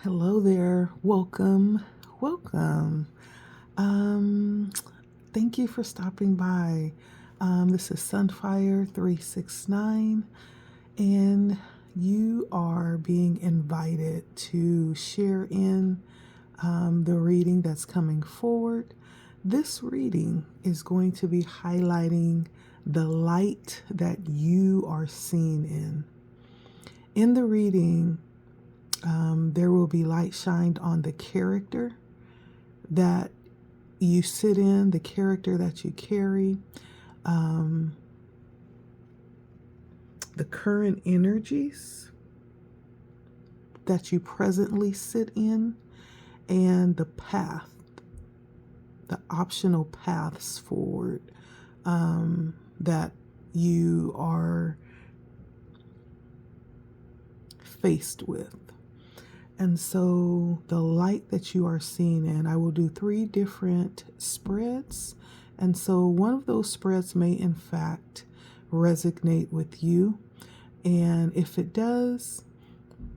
Hello there. Welcome. Welcome. Thank you for stopping by. This is Sunfire 369, and you are being invited to share in the reading that's coming forward. This reading is going to be highlighting the light that you are seen in. In the reading, there will be light shined on the character that you sit in, the character that you carry, the current energies that you presently sit in, and the path, the optional paths forward that you are faced with. And so the light that you are seeing in, I will do 3 different spreads. And so one of those spreads may in fact resonate with you. And if it does,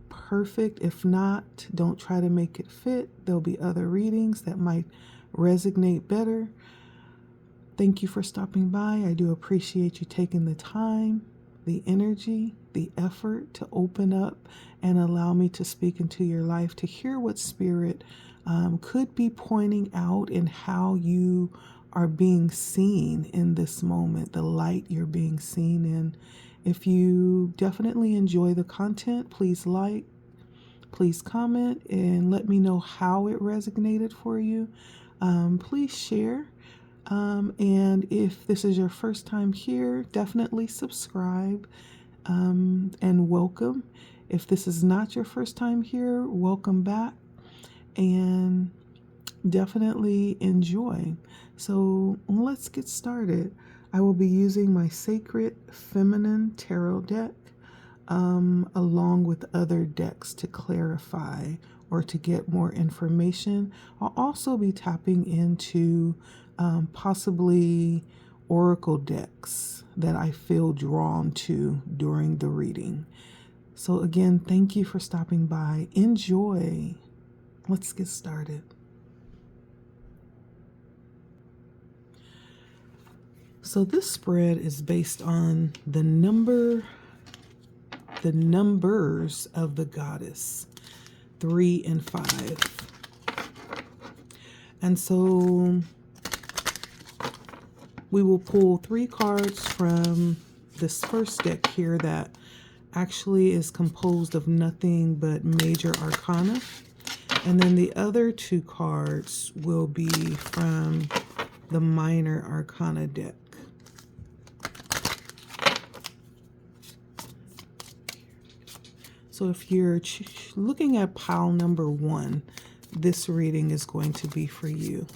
perfect. If not, don't try to make it fit. There'll be other readings that might resonate better. Thank you for stopping by. I do appreciate you taking the time, the energy, the effort to open up and allow me to speak into your life, to hear what Spirit could be pointing out in how you are being seen in this moment, the light you're being seen in. If you definitely enjoy the content, please like, please comment, and let me know how it resonated for you. Please share. And if this is your first time here, definitely subscribe and welcome. If this is not your first time here, welcome back and definitely enjoy. So let's get started. I will be using my Sacred Feminine Tarot deck along with other decks to clarify or to get more information. I'll also be tapping into possibly oracle decks that I feel drawn to during the reading. So again, thank you for stopping by. Enjoy. Let's get started. So this spread is based on the numbers of the goddess, 3 and 5. And so we will pull 3 cards from this first deck here that actually is composed of nothing but major arcana. And then the other 2 cards will be from the minor arcana deck. So if you're looking at pile number 1, this reading is going to be for you.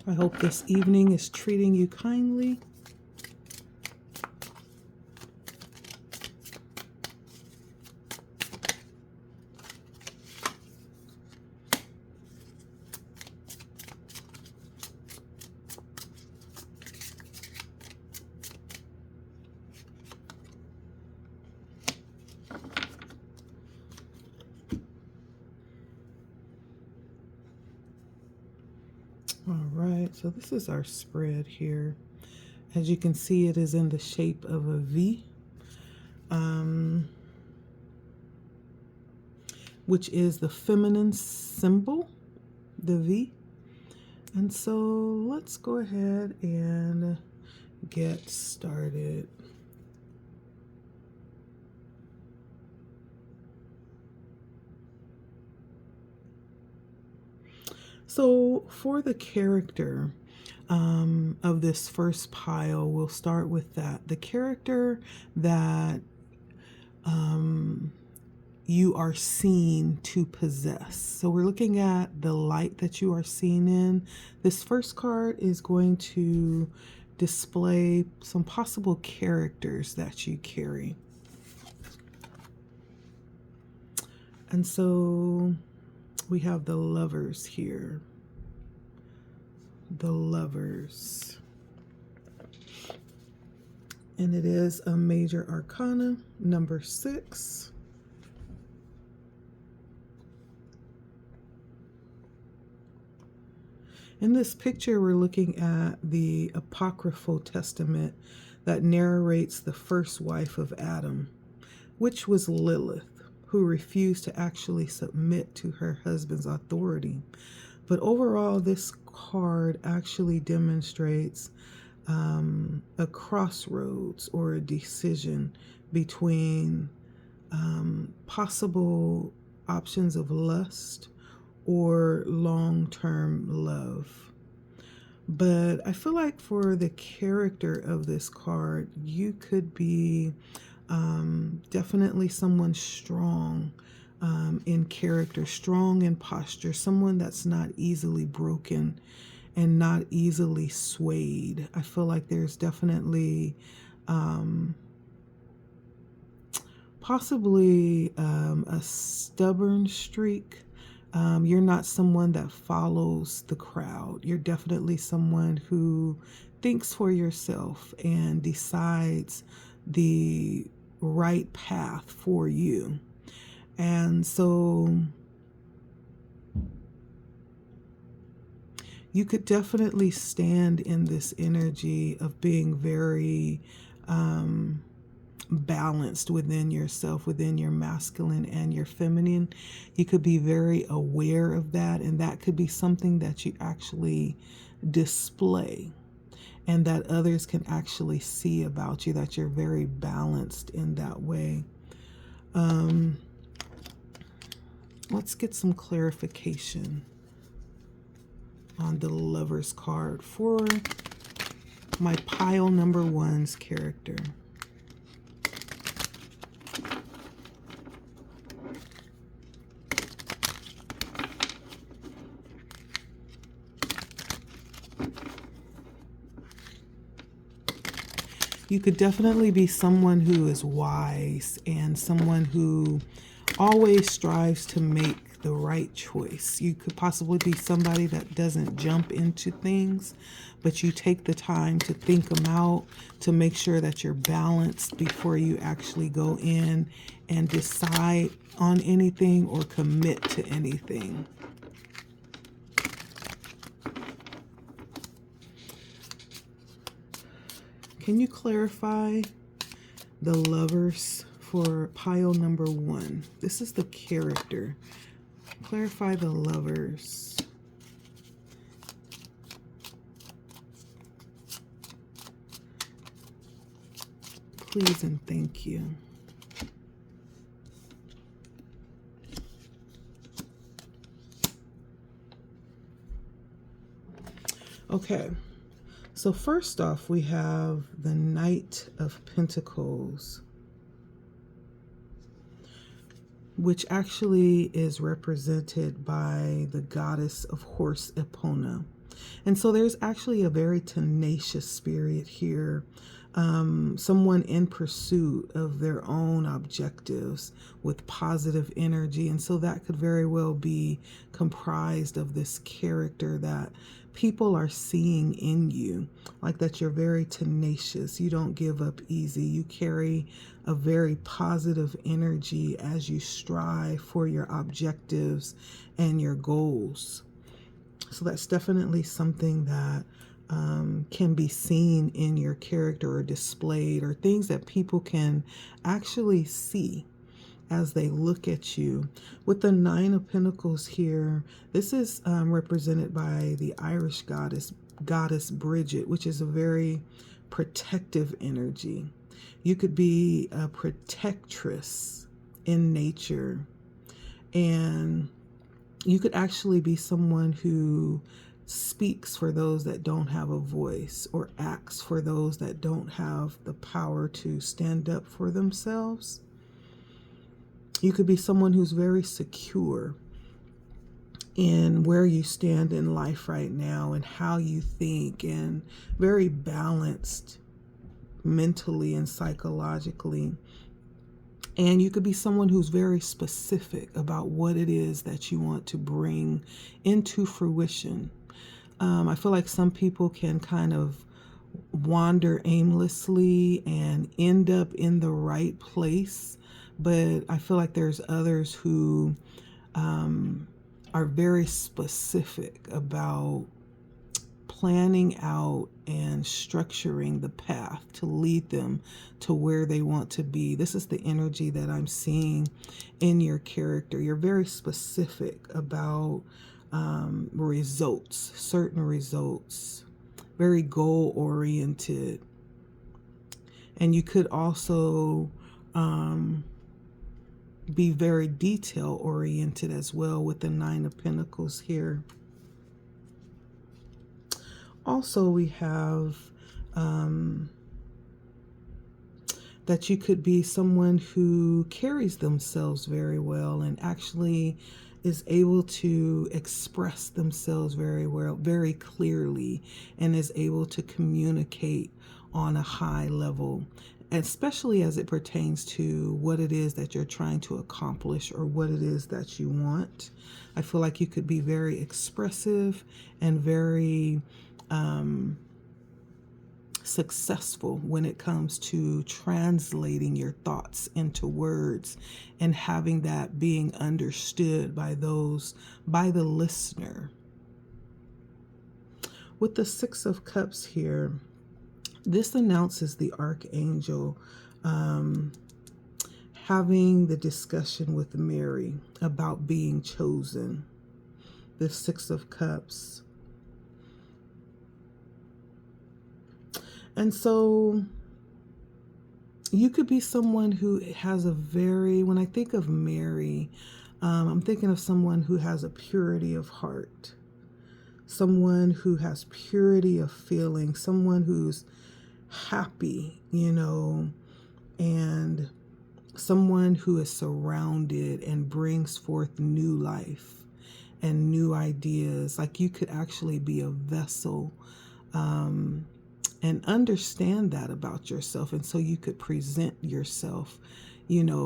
I hope this evening is treating you kindly. All right, so this is our spread here. As you can see, it is in the shape of a V, which is the feminine symbol, the V. And so let's go ahead and get started. So for the character of this first pile, we'll start with that. The character that you are seen to possess. So we're looking at the light that you are seen in. This first card is going to display some possible characters that you carry. And so we have the Lovers here. The Lovers. And it is a major arcana, number 6. In this picture, we're looking at the apocryphal testament that narrates the first wife of Adam, which was Lilith, who refused to actually submit to her husband's authority. But overall, this card actually demonstrates a crossroads or a decision between possible options of lust or long-term love. But I feel like for the character of this card, you could be definitely someone strong in character, strong in posture, someone that's not easily broken and not easily swayed. I feel like there's definitely possibly a stubborn streak. You're not someone that follows the crowd. You're definitely someone who thinks for yourself and decides the right path for you. And so you could definitely stand in this energy of being very balanced within yourself, within your masculine and your feminine. You could be very aware of that, and that could be something that you actually display and that others can actually see about you, that you're very balanced in that way. Let's get some clarification on the Lover's card for my pile number 1's character. You could definitely be someone who is wise and someone who always strives to make the right choice. You could possibly be somebody that doesn't jump into things, but you take the time to think them out, to make sure that you're balanced before you actually go in and decide on anything or commit to anything. Can you clarify the Lovers for pile number 1? This is the character. Clarify the Lovers. Please and thank you. Okay. So first off, we have the Knight of Pentacles, which actually is represented by the goddess of horse Epona. And so there's actually a very tenacious spirit here, someone in pursuit of their own objectives with positive energy. And so that could very well be comprised of this character that people are seeing in you, like that you're very tenacious. You don't give up easy. You carry a very positive energy as you strive for your objectives and your goals. So that's definitely something that can be seen in your character or displayed, or things that people can actually see as they look at you. With the Nine of Pentacles here, this is represented by the Irish goddess goddess Bridget, which is a very protective energy. You could be a protectress in nature, and you could actually be someone who speaks for those that don't have a voice, or acts for those that don't have the power to stand up for themselves. You could be someone who's very secure in where you stand in life right now and how you think, and very balanced mentally and psychologically. And you could be someone who's very specific about what it is that you want to bring into fruition. I feel like some people can kind of wander aimlessly and end up in the right place, but I feel like there's others who are very specific about planning out and structuring the path to lead them to where they want to be. This is the energy that I'm seeing in your character. You're very specific about results, certain results, very goal oriented. And you could also be very detail oriented as well with the Nine of Pentacles here. Also, we have that you could be someone who carries themselves very well and actually is able to express themselves very well, very clearly, and is able to communicate on a high level, especially as it pertains to what it is that you're trying to accomplish or what it is that you want. I feel like you could be very expressive and very successful when it comes to translating your thoughts into words and having that being understood by the listener. With the Six of Cups here, this announces the Archangel having the discussion with Mary about being chosen. The Six of Cups. And so you could be someone who has a very, when I think of Mary, I'm thinking of someone who has a purity of heart, someone who has purity of feeling, someone who's happy, and someone who is surrounded and brings forth new life and new ideas. Like you could actually be a vessel, and understand that about yourself. And so you could present yourself,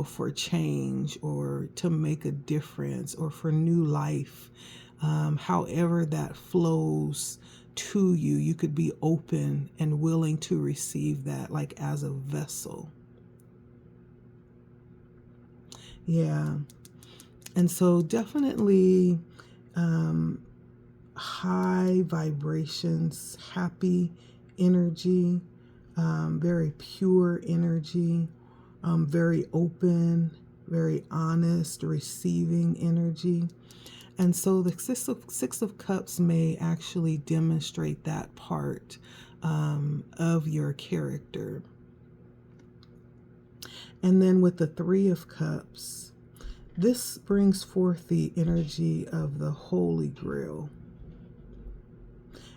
for change or to make a difference or for new life. However that flows to you, you could be open and willing to receive that, like as a vessel. Yeah. And so definitely high vibrations, happy energy, very pure energy, very open, very honest, receiving energy. And so the Six of Cups may actually demonstrate that part of your character. And then with the Three of Cups, this brings forth the energy of the Holy Grail.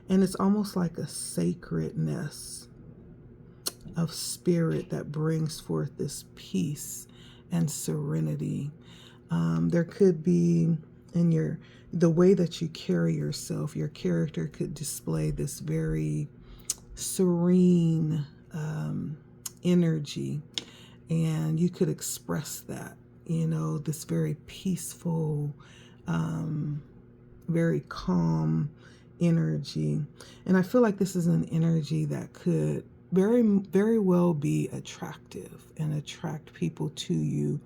And it's almost like a sacredness of spirit that brings forth this peace and serenity. There could be in the way that you carry yourself, your character could display this very serene energy, and you could express that, this very peaceful, very calm energy. And I feel like this is an energy that could very, very well be attractive and attract people to you.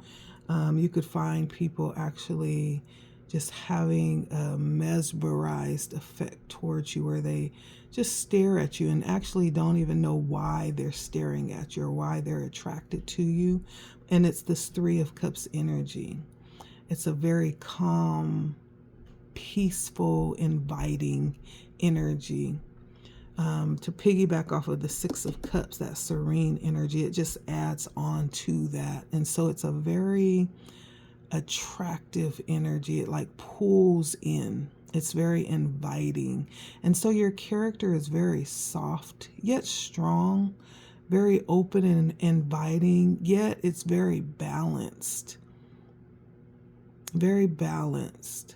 You could find people actually just having a mesmerized effect towards you, where they just stare at you and actually don't even know why they're staring at you or why they're attracted to you. And it's this Three of Cups energy. It's a very calm, peaceful, inviting energy. To piggyback off of the Six of Cups, that serene energy, it just adds on to that. And so it's a very attractive energy. It like pulls in. It's very inviting. And so your character is very soft, yet strong, very open and inviting, yet it's very balanced. Very balanced.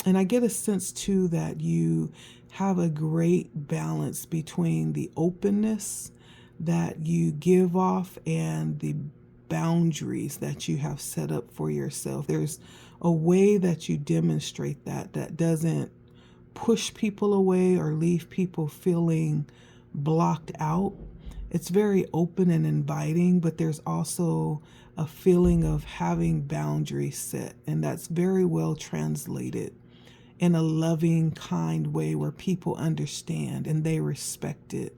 And I get a sense too that you have a great balance between the openness that you give off and the boundaries that you have set up for yourself. There's a way that you demonstrate that doesn't push people away or leave people feeling blocked out. It's very open and inviting, but there's also a feeling of having boundaries set, and that's very well translated in a loving, kind way where people understand and they respect it.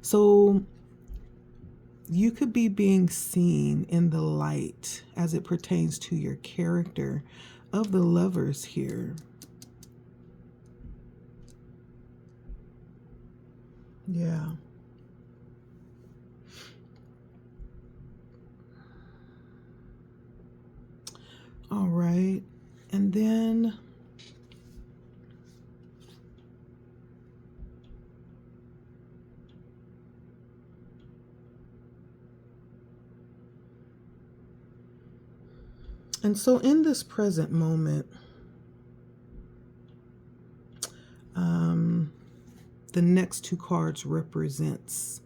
So you could be being seen in the light as it pertains to your character of the Lovers here. Yeah. All right. And then so in this present moment, the next two cards represents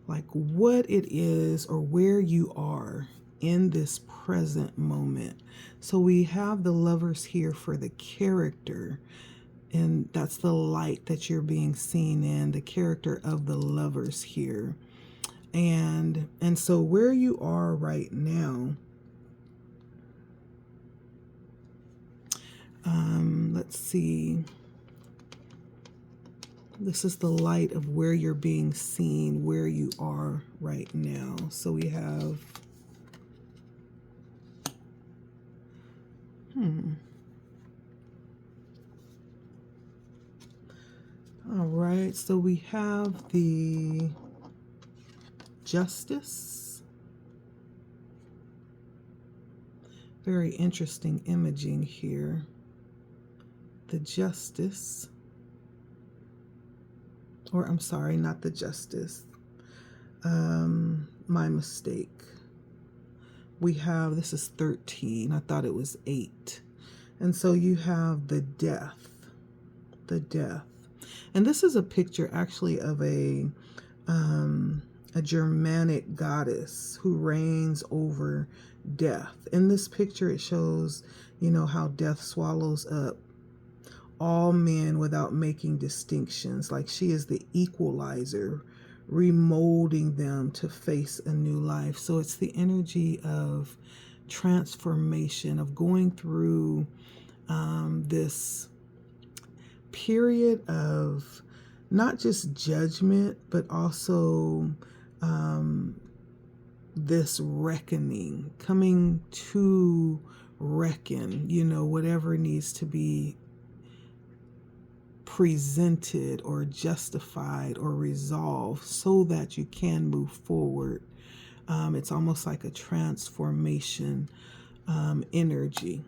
like what it is or where you are in this present moment. So we have the Lovers here for the character, and that's the light that you're being seen in, the character of the Lovers here. And so where you are right now, let's see. This is the light of where you're being seen, where you are right now. So we have, all right, so we have the Justice. Very interesting imaging here. The Justice. Or I'm sorry, not the Justice. My mistake. We have, this is 13. I thought it was 8. And so you have the Death. The Death. And this is a picture actually of a Germanic goddess who reigns over death. In this picture, it shows, you know, how death swallows up all men without making distinctions. Like she is the equalizer, remolding them to face a new life. So it's the energy of transformation, of going through this period of not just judgment, but also this reckoning, coming to reckon, you know, whatever needs to be presented or justified or resolved so that you can move forward. It's almost like a transformation energy.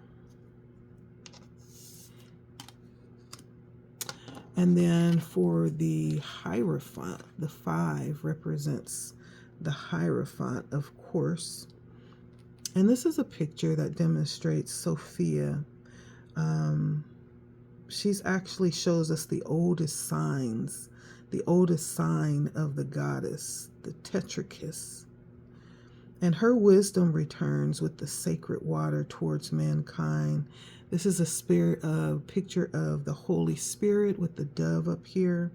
And then for the Hierophant, the 5 represents the Hierophant, of course. And this is a picture that demonstrates Sophia. She's actually shows us the oldest signs, the oldest sign of the goddess, the Tetrachus. And her wisdom returns with the sacred water towards mankind. This is a picture of the Holy Spirit with the dove up here,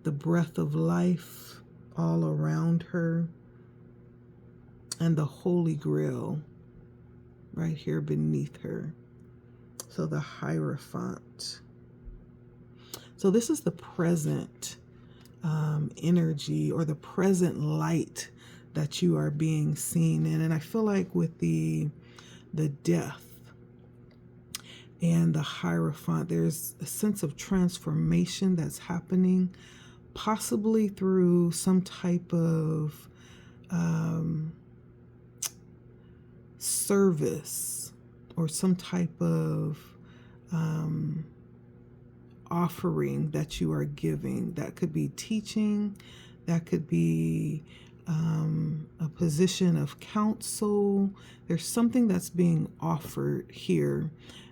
the breath of life all around her, and the Holy Grail right here beneath her. So the Hierophant. So this is the present energy or the present light that you are being seen in. And I feel like with the Death, and the Hierophant. There's a sense of transformation that's happening, possibly through some type of service or some type of offering that you are giving. That could be teaching, that could be a position of counsel. There's something that's being offered here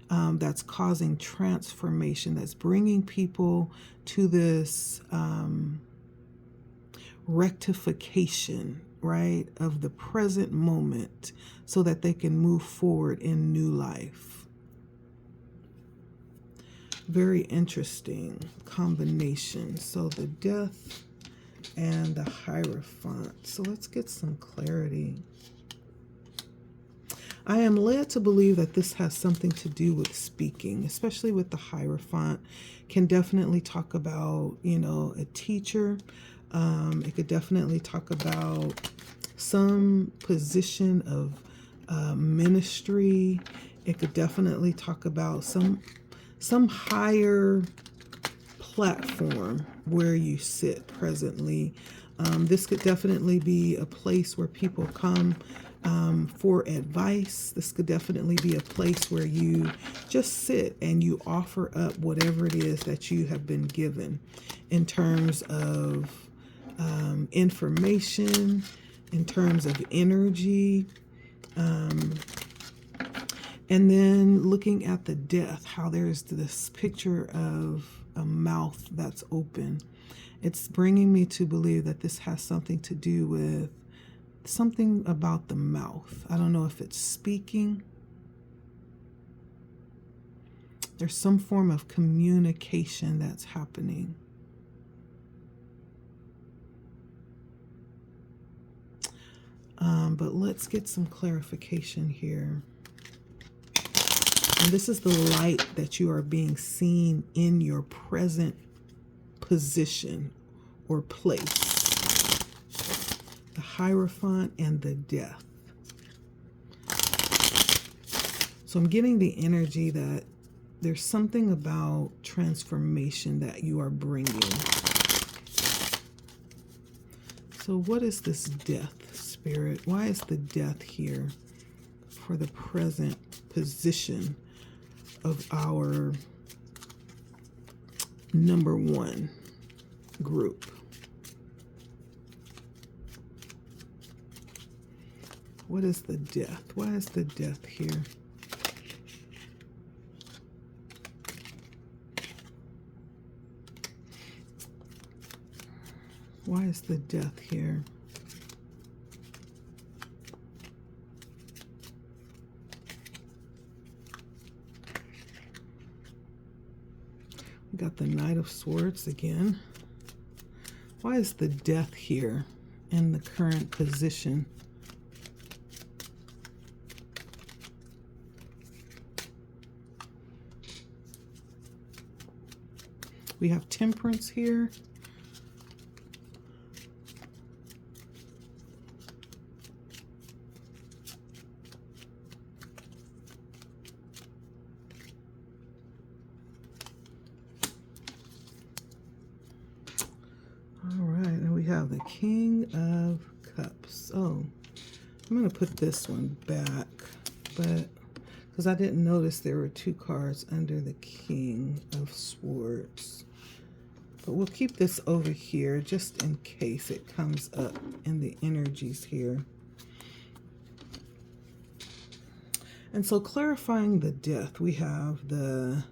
that's causing transformation, that's bringing people to this rectification, right, of the present moment so that they can move forward in new life. Very interesting combination. So the Death and the Hierophant. So let's get some clarity. I am led to believe that this has something to do with speaking, especially with the Hierophant. Can definitely talk about, you know, a teacher. It could definitely talk about some position of ministry. It could definitely talk about some higher platform where you sit presently. This could definitely be a place where people come for advice. This could definitely be a place where you just sit and you offer up whatever it is that you have been given in terms of information, in terms of energy. And then looking at the Death, how there's this picture of a mouth that's open. It's bringing me to believe that this has something to do with something about the mouth. I don't know if it's speaking. There's some form of communication that's happening. But let's get some clarification here. And this is the light that you are being seen in your present position or place. The Hierophant and the Death. So I'm getting the energy that there's something about transformation that you are bringing. So what is this Death, Spirit? Why is the Death here for the present position of our number one group? What is the Death? Why is the Death here? Why is the Death here? We got the Knight of Swords again. Why is the Death here in the current position? We have Temperance here. Have the King of Cups. Oh, I'm going to put this one back, but because I didn't notice there were two cards under the King of Swords. But we'll keep this over here just in case it comes up in the energies here. And so clarifying the Death, we have the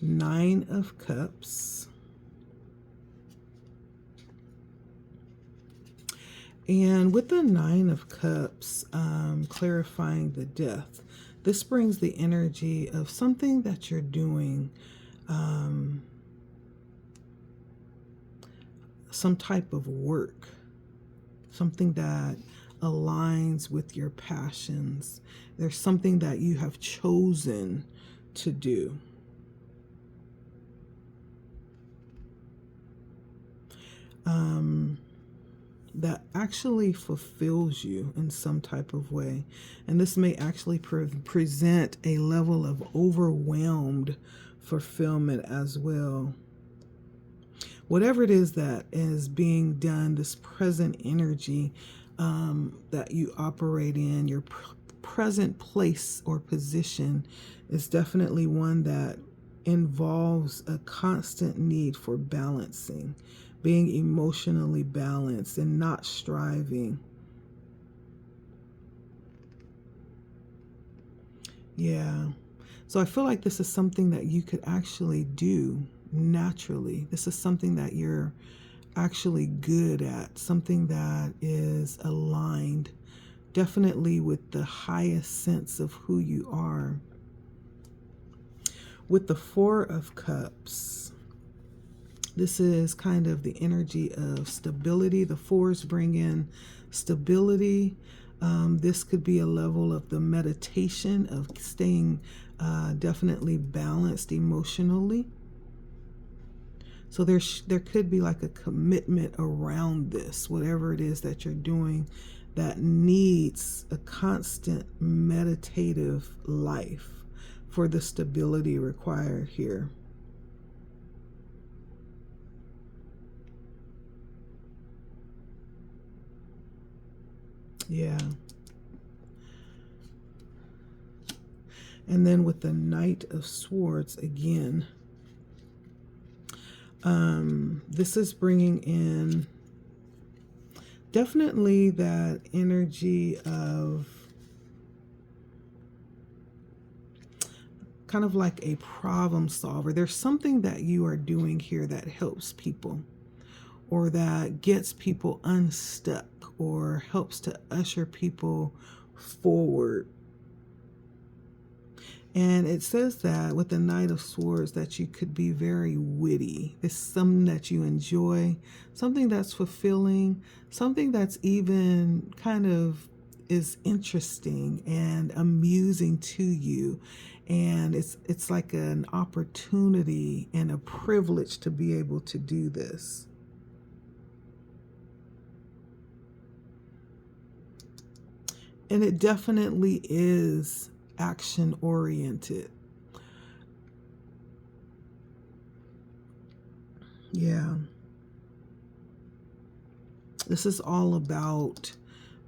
Nine of Cups. And with the Nine of Cups, clarifying the Death, this brings the energy of something that you're doing, some type of work, something that aligns with your passions. There's something that you have chosen to do. that actually fulfills you in some type of way. And this may actually present a level of overwhelmed fulfillment as well. Whatever it is that is being done, this present energy that you operate in, your present place or position is definitely one that involves a constant need for balancing, being emotionally balanced and not striving. Yeah. So I feel like this is something that you could actually do naturally. This is something that you're actually good at, something that is aligned definitely with the highest sense of who you are. With the Four of Cups, this is kind of the energy of stability. The fours bring in stability. This could be a level of the meditation of staying definitely balanced emotionally. So there could be like a commitment around this, whatever it is that you're doing that needs a constant meditative life for the stability required here. Yeah. And then with the Knight of Swords again, this is bringing in definitely that energy of kind of like a problem solver. There's something that you are doing here that helps people, or that gets people unstuck, or helps to usher people forward. And it says that with the Knight of Swords that you could be very witty. It's something that you enjoy, something that's fulfilling, something that's even kind of is interesting and amusing to you. And it's like an opportunity and a privilege to be able to do this. And it definitely is action oriented. Yeah. This is all about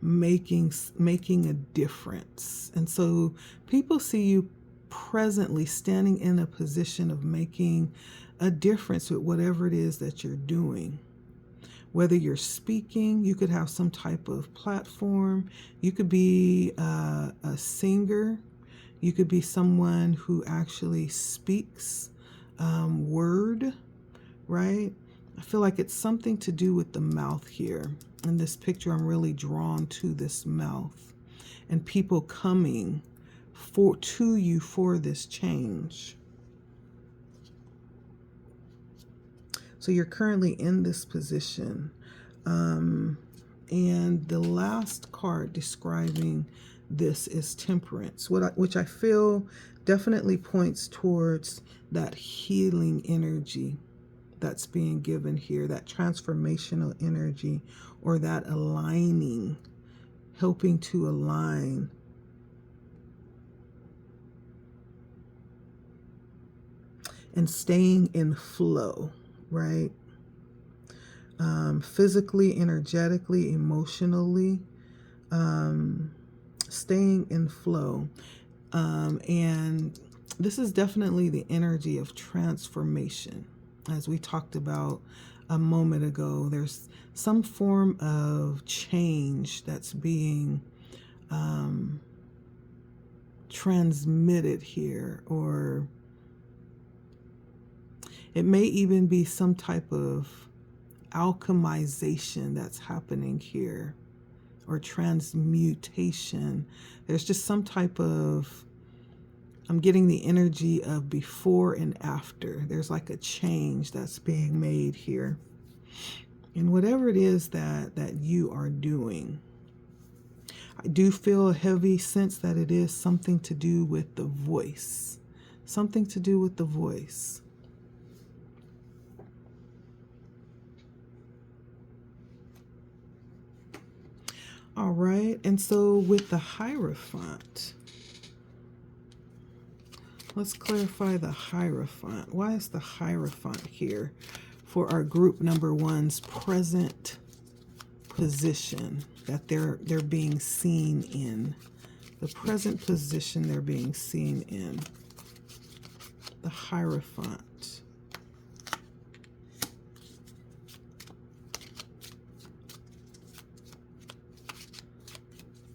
making a difference. And so people see you presently standing in a position of making a difference with whatever it is that you're doing. Whether you're speaking, you could have some type of platform. You could be a singer. You could be someone who actually speaks word, right? I feel like it's something to do with the mouth here. In this picture, I'm really drawn to this mouth and people coming to you for this change. So you're currently in this position. And the last card describing this is Temperance, which I feel definitely points towards that healing energy that's being given here, that transformational energy, or that aligning, helping to align. And staying in flow, right? Physically, energetically, emotionally, staying in flow. And this is definitely the energy of transformation. As we talked about a moment ago, there's some form of change that's being transmitted here, or it may even be some type of alchemization that's happening here, or transmutation. There's just some type of, I'm getting the energy of before and after. There's like a change that's being made here. And whatever it is that you are doing, I do feel a heavy sense that it is something to do with the voice. Something to do with the voice. All right, and so with the Hierophant, let's clarify the Hierophant. Why is the Hierophant here for our group number one's present position that they're being seen in? The present position they're being seen in. The Hierophant.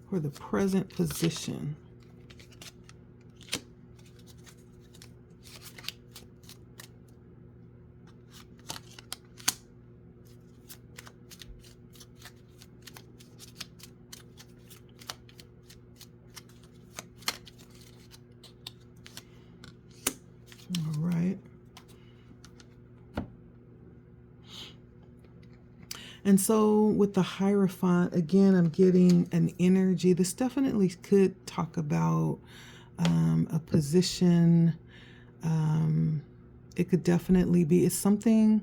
For the present position. All right. And so with the Hierophant, again, I'm getting an energy. This definitely could talk about a position. It could definitely be, it's something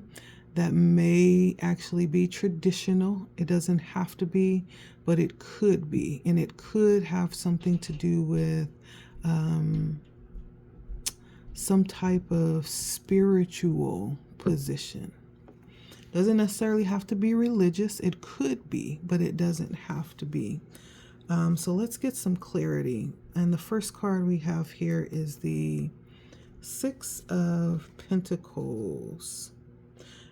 that may actually be traditional. It doesn't have to be, but it could be. And it could have something to do with some type of spiritual position. Doesn't necessarily have to be religious. It could be, but it doesn't have to be. So let's get some clarity. And the first card we have here is the Six of Pentacles.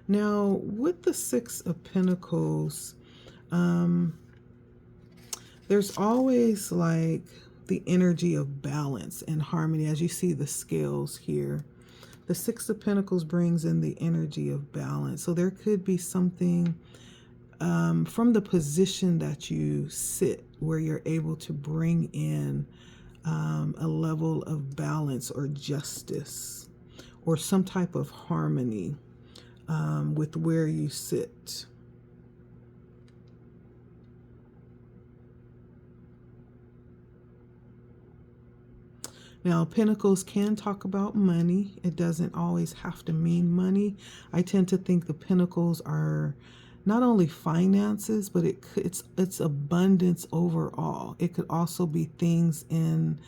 Now, with the Six of Pentacles, there's always like the energy of balance and harmony. As you see the scales here, the Six of Pentacles brings in the energy of balance. So there could be something from the position that you sit where you're able to bring in a level of balance or justice or some type of harmony with where you sit. Now, Pentacles can talk about money. It doesn't always have to mean money. I tend to think the Pentacles are not only finances, but it's abundance overall. It could also be things in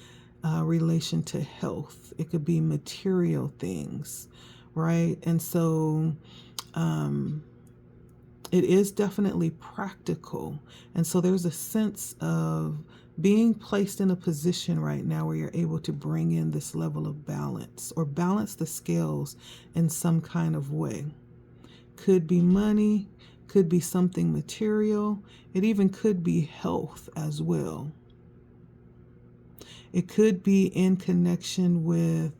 relation to health. It could be material things, right? And so it is definitely practical. And so there's a sense of being placed in a position right now where you're able to bring in this level of balance or balance the scales in some kind of way. Could be money, could be something material. It even could be health as well. It could be in connection with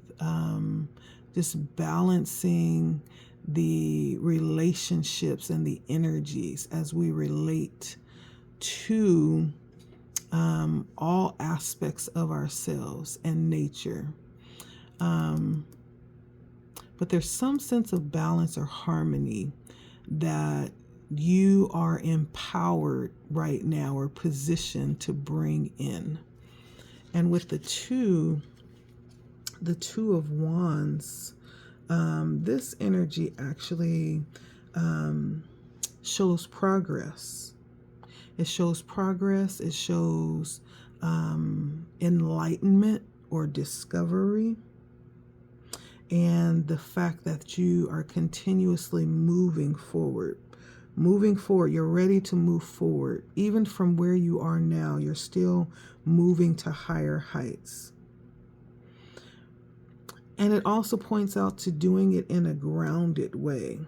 just balancing the relationships and the energies as we relate to all aspects of ourselves and nature. But there's some sense of balance or harmony that you are empowered right now or positioned to bring in. And with the Two of Wands, this energy actually shows progress. It shows progress. It shows enlightenment or discovery. And the fact that you are continuously moving forward. Moving forward. You're ready to move forward. Even from where you are now, you're still moving to higher heights. And it also points out to doing it in a grounded way.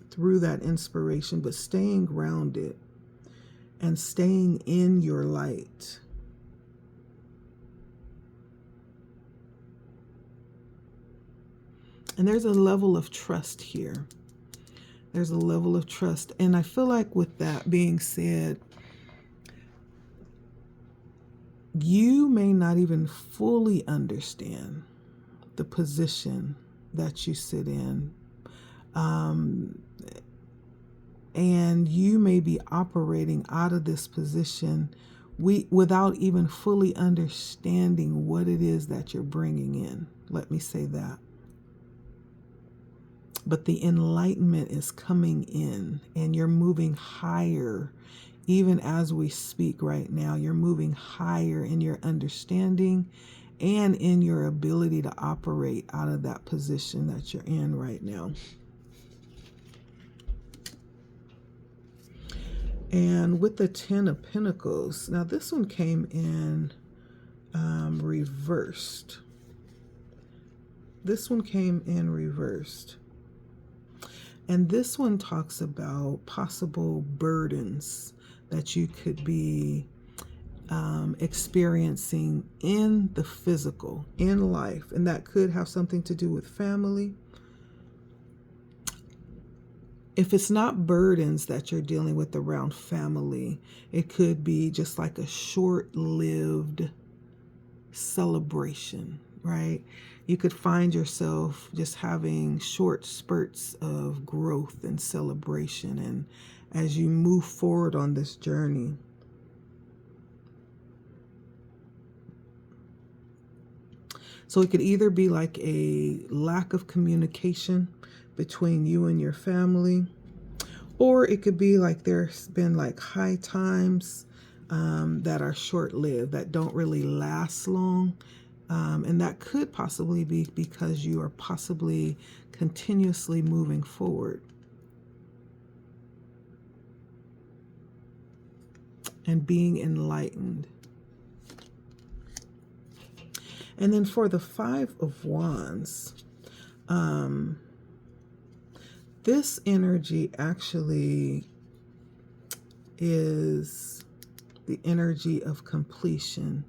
Through that inspiration, but staying grounded and staying in your light. And there's a level of trust here. There's a level of trust. And I feel like with that being said, you may not even fully understand the position that you sit in. And you may be operating out of this position without even fully understanding what it is that you're bringing in. Let me say that. but the enlightenment is coming in, and you're moving higher. Even as we speak right now, you're moving higher in your understanding and in your ability to operate out of that position that you're in right now. And with the 10 of Pentacles, now this one came in reversed. This one came in reversed. And this one talks about possible burdens that you could be experiencing in the physical, in life. And that could have something to do with family. If it's not burdens that you're dealing with around family, it could be just like a short-lived celebration, right? You could find yourself just having short spurts of growth and celebration, and as you move forward on this journey. So it could either be like a lack of communication between you and your family, or it could be like there's been like high times that are short-lived, that don't really last long. And that could possibly be because you are possibly continuously moving forward and being enlightened. And then for the 5 of Wands, this energy actually is the energy of completion,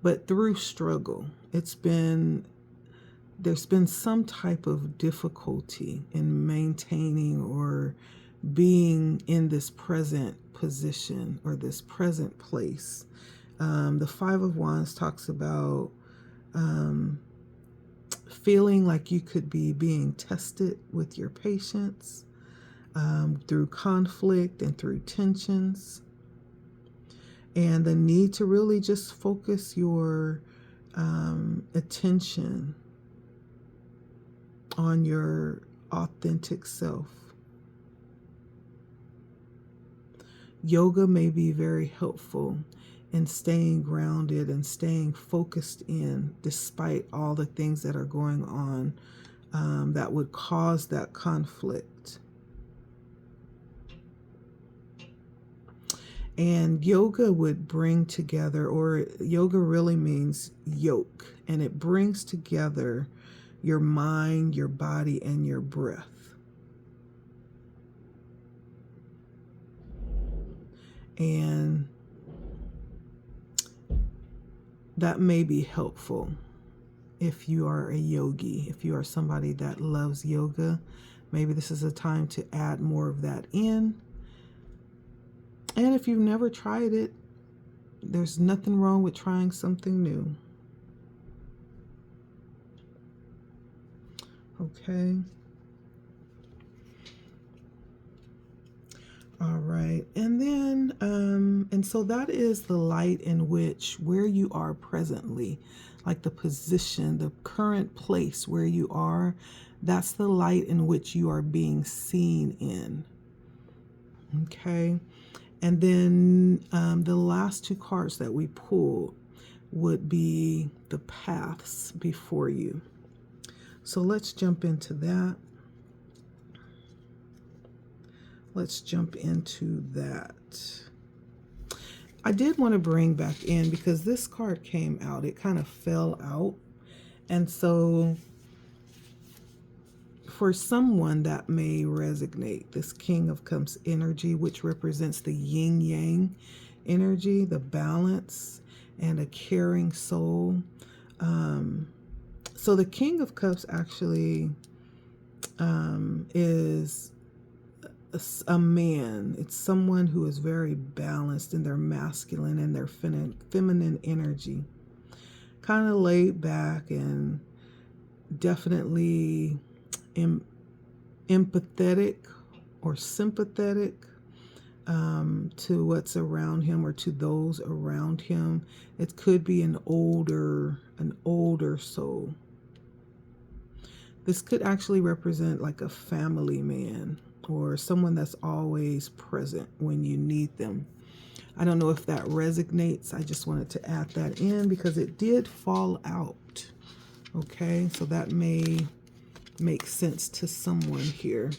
but through struggle. There's been some type of difficulty in maintaining or being in this present position or this present place. The 5 of Wands talks about feeling like you could be being tested with your patience through conflict and through tensions, and the need to really just focus your attention on your authentic self. Yoga may be very helpful in staying grounded and staying focused in, despite all the things that are going on that would cause that conflict. And yoga would bring together, or yoga really means yoke, and it brings together your mind, your body, and your breath. And that may be helpful if you are a yogi, if you are somebody that loves yoga. Maybe this is a time to add more of that in. And if you've never tried it, there's nothing wrong with trying something new. Okay. All right. And then, and so that is the light in which, where you are presently, like the position, the current place where you are, that's the light in which you are being seen in. Okay. And then the last 2 cards that we pulled would be the paths before you. So let's jump into that. Let's jump into that. I did want to bring back in, because this card came out, it kind of fell out. And so for someone that may resonate, this King of Cups energy, which represents the yin yang energy, the balance, and a caring soul. So the King of Cups actually is a man. It's someone who is very balanced in their masculine and their feminine energy. Kind of laid back and definitely empathetic or sympathetic to what's around him or to those around him. It could be an older soul. This could actually represent like a family man or someone that's always present when you need them. I don't know if that resonates. I just wanted to add that in because it did fall out. Okay, so that may make sense to someone here.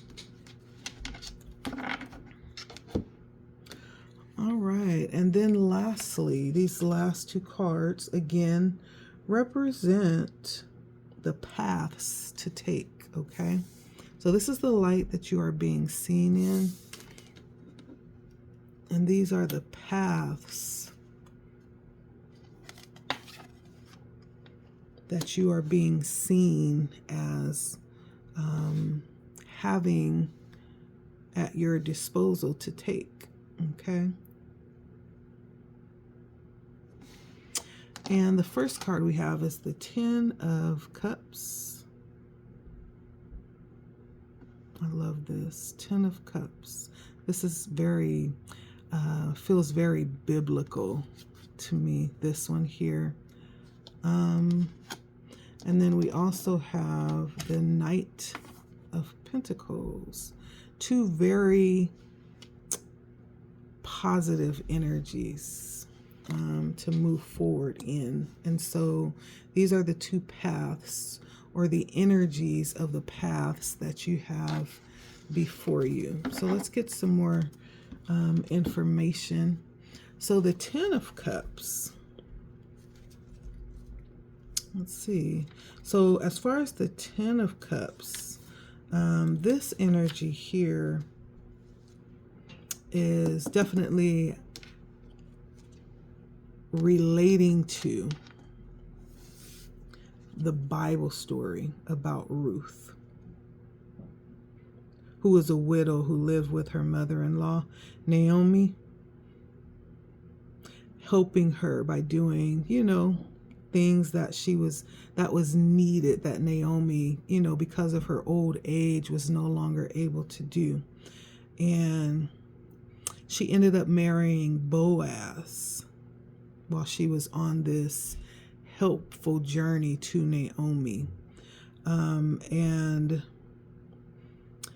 All right, and then lastly, these last two cards again represent the paths to take, okay? So this is the light that you are being seen in, and these are the paths that you are being seen as having at your disposal to take, okay? And the first card we have is the 10 of Cups. I love this, 10 of Cups. This is very, feels very biblical to me, this one here. And then we also have the Knight of Pentacles. Two very positive energies to move forward in. And so these are the two paths, or the energies of the paths that you have before you. So let's get some more information. So the 10 of Cups. Let's see. So as far as the 10 of Cups, this energy here is definitely relating to the Bible story about Ruth, who was a widow who lived with her mother-in-law, Naomi, helping her by doing, you know, things that was needed, that Naomi, you know, because of her old age, was no longer able to do. And she ended up marrying Boaz while she was on this helpful journey to Naomi. And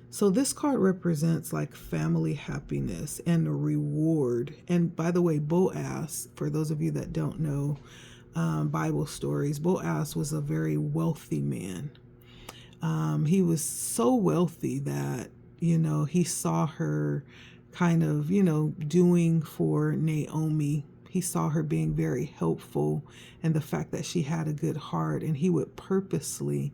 so this card represents like family happiness and a reward. And by the way, Boaz, for those of you that don't know Bible stories, Boaz was a very wealthy man. He was so wealthy that, you know, he saw her kind of, you know, doing for Naomi. He saw her being very helpful, and the fact that she had a good heart, and he would purposely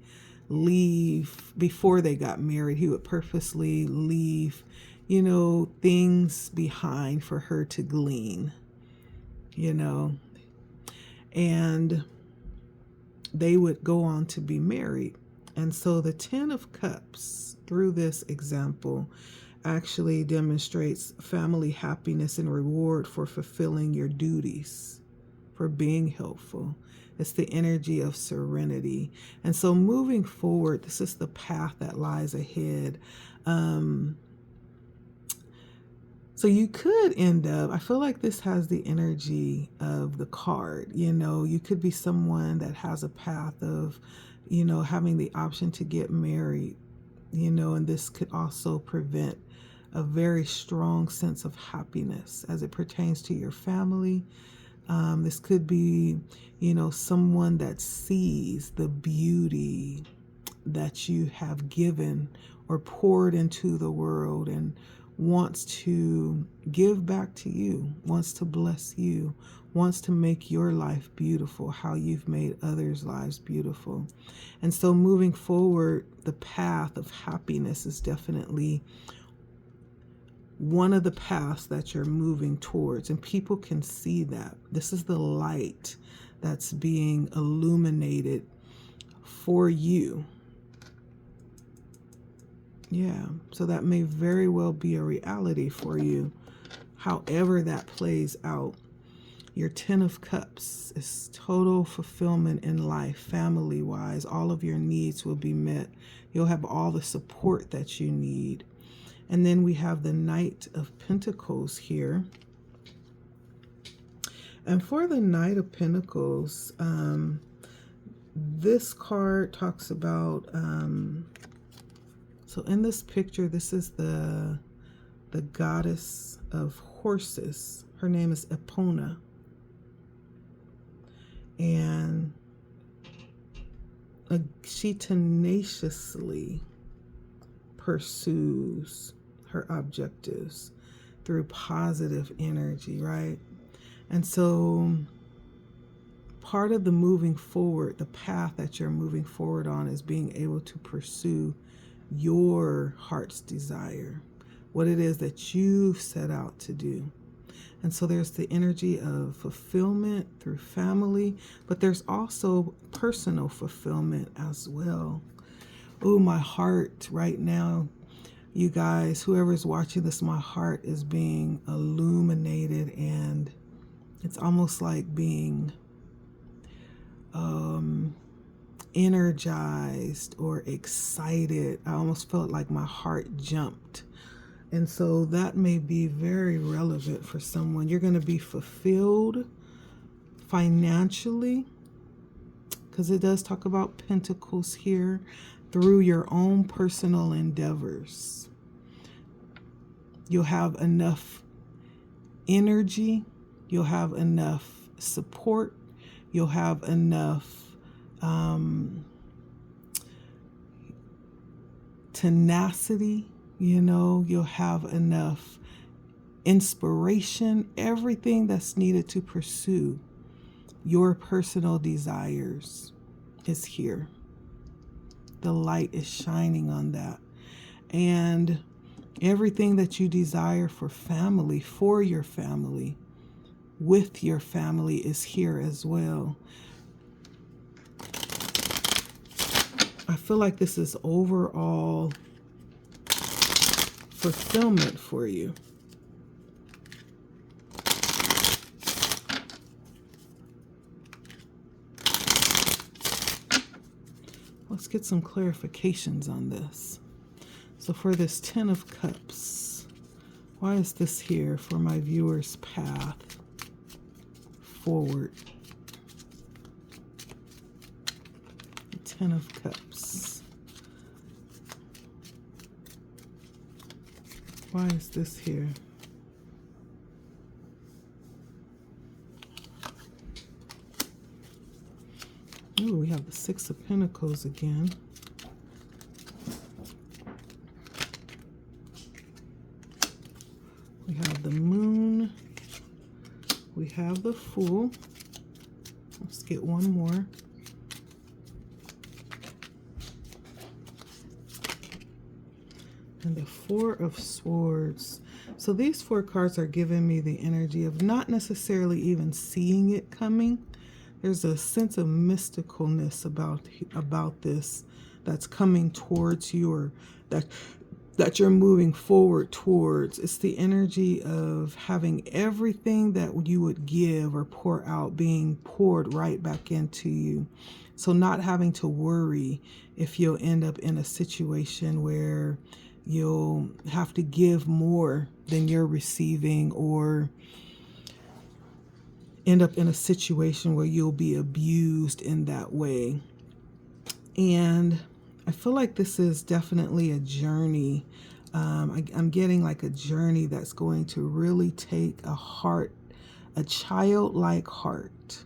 leave before they got married. He would purposely leave, you know, things behind for her to glean, you know, and they would go on to be married. And so the 10 of Cups, through this example, actually demonstrates family happiness and reward for fulfilling your duties, for being helpful. It's the energy of serenity. And so moving forward, this is the path that lies ahead. So you could end up, I feel like this has the energy of the card. You know, you could be someone that has a path of, you know, having the option to get married, you know, and this could also prevent a very strong sense of happiness as it pertains to your family. This could be, you know, someone that sees the beauty that you have given or poured into the world and wants to give back to you, wants to bless you, wants to make your life beautiful, how you've made others' lives beautiful. And so moving forward, the path of happiness is definitely one of the paths that you're moving towards, and people can see that. This is the light that's being illuminated for you. Yeah, so that may very well be a reality for you. However that plays out, your 10 of Cups is total fulfillment in life, family-wise. All of your needs will be met. You'll have all the support that you need. And then we have the Knight of Pentacles here. And for the Knight of Pentacles, This card talks about, so in this picture, this is the goddess of horses. Her name is Epona. And she tenaciously pursues her objectives through positive energy, right? And so part of the moving forward, the path that you're moving forward on, is being able to pursue your heart's desire, what it is that you've set out to do. And so there's the energy of fulfillment through family, but there's also personal fulfillment as well. Oh, my heart right now, you guys, whoever's watching this, my heart is being illuminated, and it's almost like being energized or excited. I almost felt like my heart jumped. And so that may be very relevant for someone. You're going to be fulfilled financially, because it does talk about pentacles here, through your own personal endeavors. You'll have enough energy. You'll have enough support. You'll have enough tenacity. You know, you'll have enough inspiration, everything that's needed to pursue your personal desires is here. The light is shining on that. And everything that you desire for family, for your family, with your family is here as well. I feel like this is overall fulfillment for you. Let's get some clarifications on this. So for this 10 of Cups, why is this here for my viewer's path forward? 10 of Cups. Why is this here? Ooh, we have the 6 of Pentacles again. We have the Moon. We have the Fool. Let's get one more. And the 4 of Swords. So these 4 cards are giving me the energy of not necessarily even seeing it coming. There's a sense of mysticalness about this that's coming towards you, or that you're moving forward towards. It's the energy of having everything that you would give or pour out being poured right back into you. So not having to worry if you'll end up in a situation where you'll have to give more than you're receiving, or end up in a situation where you'll be abused in that way. And I feel like this is definitely a journey. I'm getting like a journey that's going to really take a childlike heart,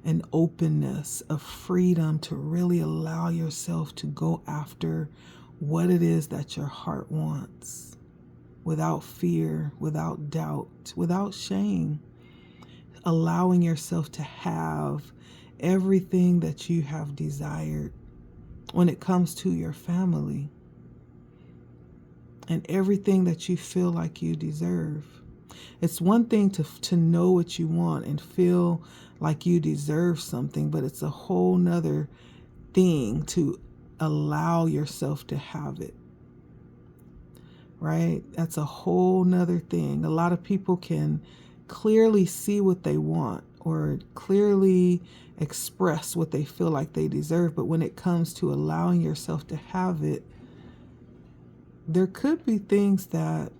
an openness, a freedom to really allow yourself to go after what it is that your heart wants, without fear, without doubt, without shame. Allowing yourself to have everything that you have desired when it comes to your family, and everything that you feel like you deserve. It's one thing to know what you want and feel like you deserve something, but it's a whole nother thing to allow yourself to have it, right? That's a whole nother thing. A lot of people can clearly see what they want or clearly express what they feel like they deserve, but when it comes to allowing yourself to have it, there could be things that,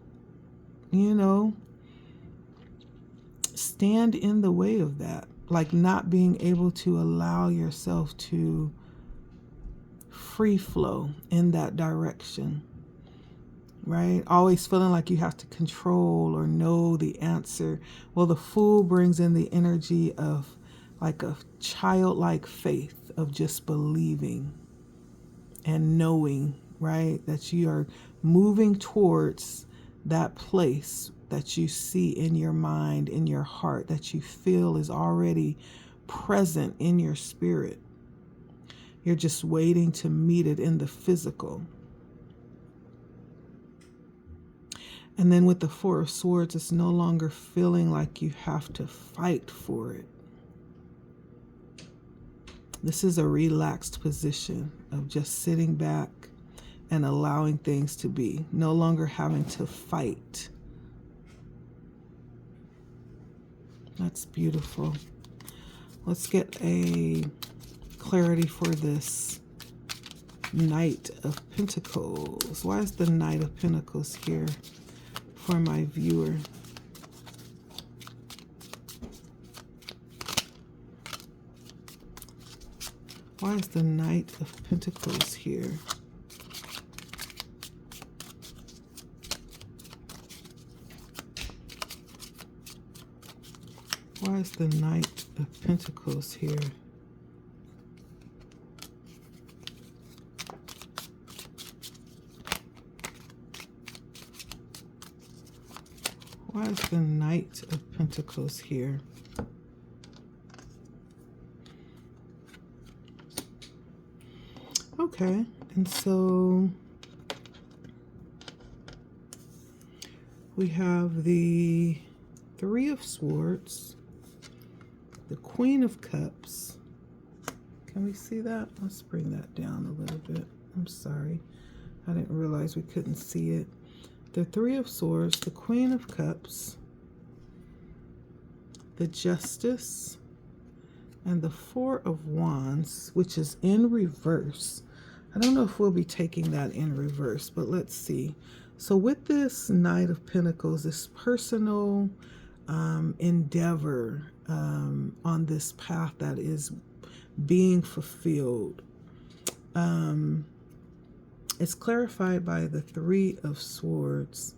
stand in the way of that. like not being able to allow yourself to free flow in that direction, right? Always feeling like you have to control or know the answer. Well, the Fool brings in the energy of like a childlike faith of just believing and knowing, right? That you are moving towards that place that you see in your mind, in your heart, that you feel is already present in your spirit. You're just waiting to meet it in the physical. And then with the Four of Swords, it's no longer feeling like you have to fight for it. This is a relaxed position of just sitting back and allowing things to be, no longer having to fight. That's beautiful. Let's get a clarity for this Knight of Pentacles. Why is the Knight of Pentacles here for my viewer? Why is the Knight of Pentacles here? Why is the Knight of Pentacles here? Why is the Knight of Pentacles here? Okay, and so we have the Three of Swords, the Queen of Cups. Can we see that? Let's bring that down a little bit. I'm sorry. I didn't realize we couldn't see it. The Three of Swords, the Queen of Cups, the Justice, and the Four of Wands, which is in reverse. I don't know if we'll be taking that in reverse, but let's see. So with this Knight of Pentacles, this personal endeavor on this path that is being fulfilled, it's clarified by the Three of Swords.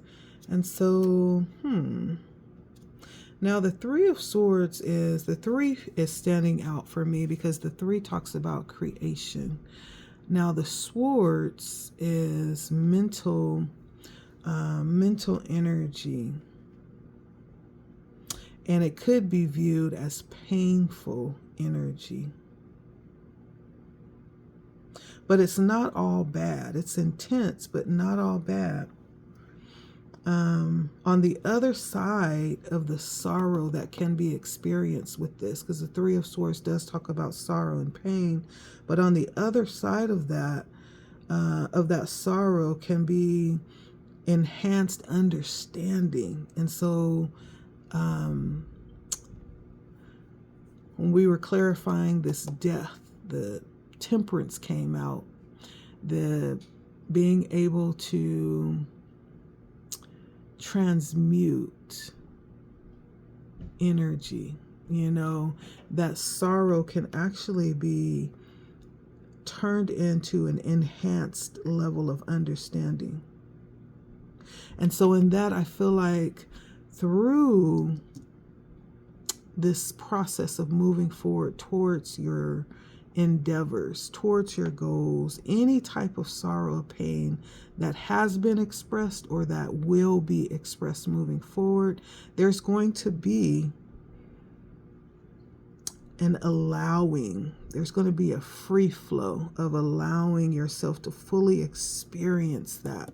And so, now the Three of Swords is, the three is standing out for me because the three talks about creation. Now the Swords is mental energy. And it could be viewed as painful energy. But it's not all bad. It's intense, but not all bad. On the other side of the sorrow that can be experienced with this, because the Three of Swords does talk about sorrow and pain, but on the other side of that sorrow can be enhanced understanding. And so when we were clarifying this death, the Temperance came out, the being able to transmute energy, you know, that sorrow can actually be turned into an enhanced level of understanding. And so in that, I feel like through this process of moving forward towards your endeavors, towards your goals, any type of sorrow or pain that has been expressed or that will be expressed moving forward, there's going to be an allowing. There's going to be a free flow of allowing yourself to fully experience that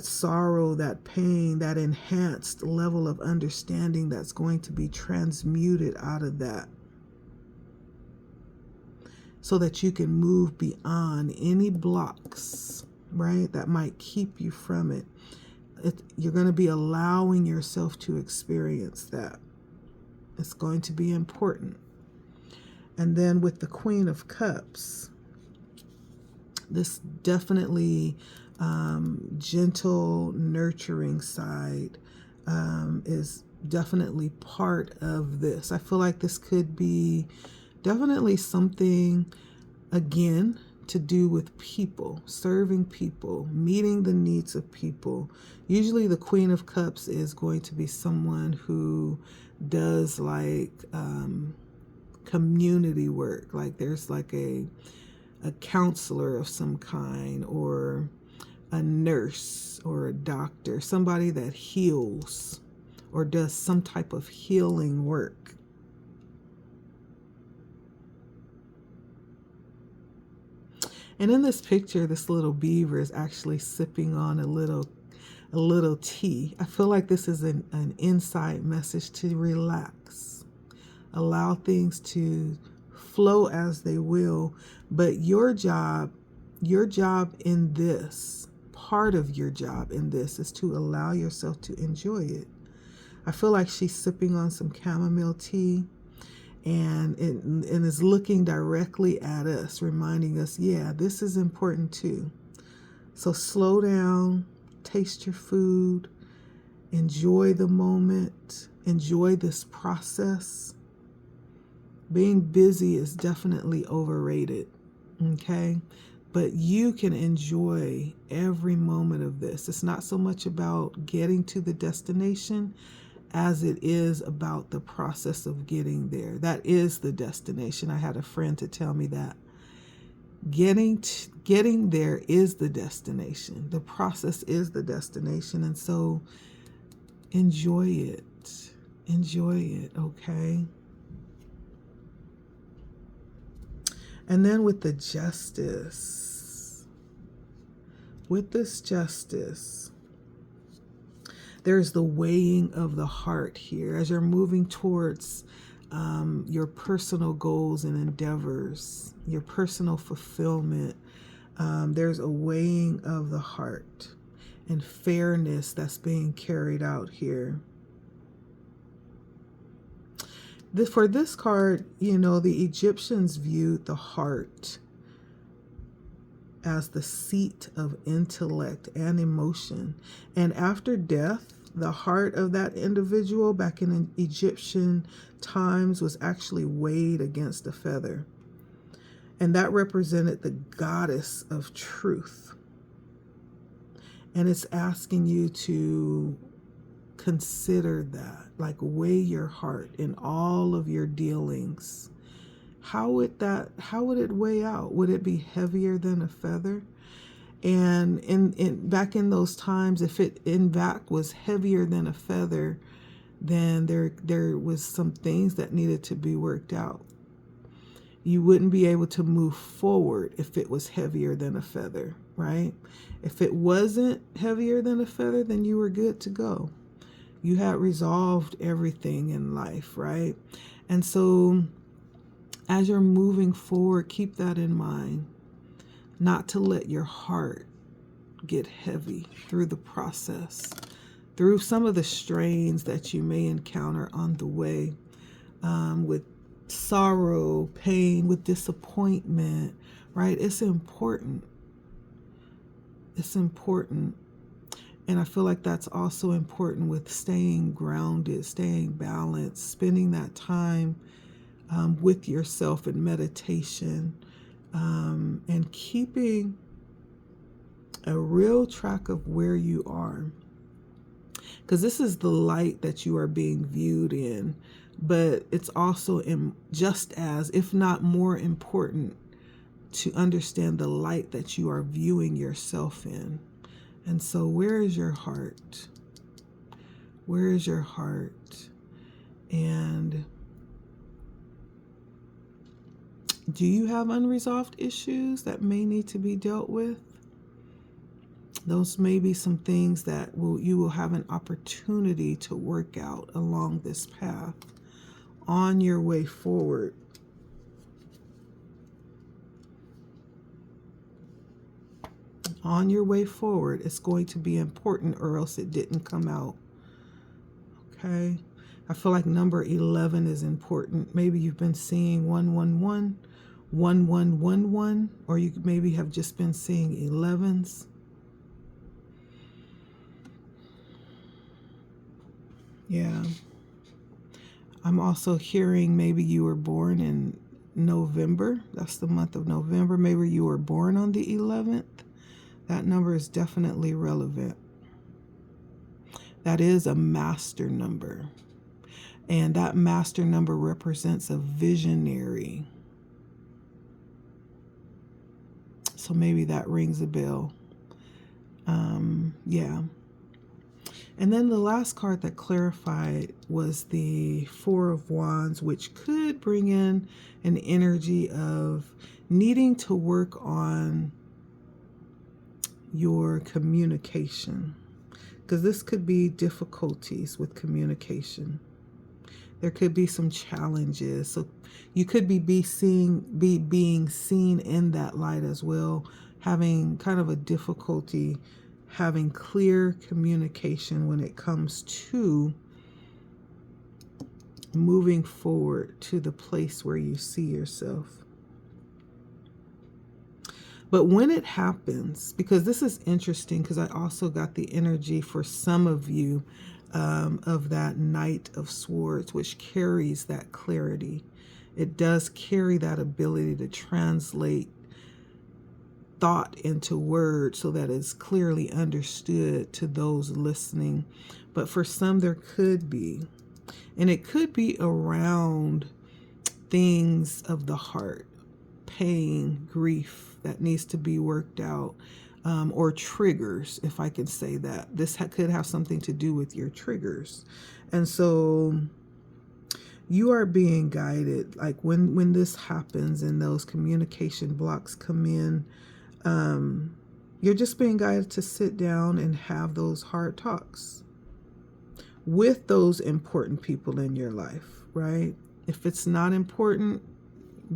sorrow, that pain, that enhanced level of understanding that's going to be transmuted out of that, so that you can move beyond any blocks, right, that might keep you from it. You're going to be allowing yourself to experience that. It's going to be important. And then with the Queen of Cups, this definitely gentle, nurturing side is definitely part of this. I feel like this could be definitely something, again, to do with people, serving people, meeting the needs of people. Usually the Queen of Cups is going to be someone who does like community work. Like there's like a counselor of some kind, or a nurse or a doctor, somebody that heals or does some type of healing work. And in this picture, this little beaver is actually sipping on a little tea. I feel like this is an inside message to relax, allow things to flow as they will. But your job in this, part of your job in this, is to allow yourself to enjoy it. I feel like she's sipping on some chamomile tea, and is looking directly at us, reminding us, yeah, this is important too. So slow down, taste your food, enjoy the moment, enjoy this process. Being busy is definitely overrated, okay? But you can enjoy every moment of this. It's not so much about getting to the destination as it is about the process of getting there. That is the destination. I had a friend to tell me that. Getting there is the destination. The process is the destination. And so enjoy it. Enjoy it, okay? And then with the justice, with this justice, there's the weighing of the heart here as you're moving towards your personal goals and endeavors, your personal fulfillment. There's a weighing of the heart and fairness that's being carried out here. For this card, the Egyptians viewed the heart as the seat of intellect and emotion. And after death, the heart of that individual back in Egyptian times was actually weighed against a feather. And that represented the goddess of truth. And it's asking you to consider that, like weigh your heart in all of your dealings. How would it weigh out? Would it be heavier than a feather? And back in those times, if it in fact was heavier than a feather, then there was some things that needed to be worked out. You wouldn't be able to move forward if it was heavier than a feather, right? If it wasn't heavier than a feather, then you were good to go. You had resolved everything in life, right? And so as you're moving forward, keep that in mind. Not to let your heart get heavy through the process, through some of the strains that you may encounter on the way, with sorrow, pain, with disappointment, right? It's important. It's important. And I feel like that's also important with staying grounded, staying balanced, spending that time with yourself in meditation, and keeping a real track of where you are. Because this is the light that you are being viewed in, but it's also just as, if not more important, to understand the light that you are viewing yourself in. And so where is your heart? Where is your heart? And do you have unresolved issues that may need to be dealt with? Those may be some things that you will have an opportunity to work out along this path on your way forward. On your way forward, it's going to be important, or else it didn't come out. Okay? I feel like number 11 is important. Maybe you've been seeing 111, 1111, or you maybe have just been seeing 11s. Yeah. I'm also hearing maybe you were born in November. That's the month of November. Maybe you were born on the 11th. That number is definitely relevant. That is a master number. And that master number represents a visionary. So maybe that rings a bell. Yeah. And then the last card that clarified was the Four of Wands, which could bring in an energy of needing to work on your communication, because this could be difficulties with communication. There could be some challenges. So you could be being seen in that light as well, having kind of a difficulty having clear communication when it comes to moving forward to the place where you see yourself. But when it happens, because this is interesting, because I also got the energy for some of you of that Knight of Swords, which carries that clarity. It does carry that ability to translate thought into words so that it's clearly understood to those listening. But for some, there could be, and it could be around things of the heart, pain, grief that needs to be worked out, or triggers, if I can say that. This could have something to do with your triggers. And so you are being guided, like when this happens and those communication blocks come in, you're just being guided to sit down and have those hard talks with those important people in your life, right? If it's not important,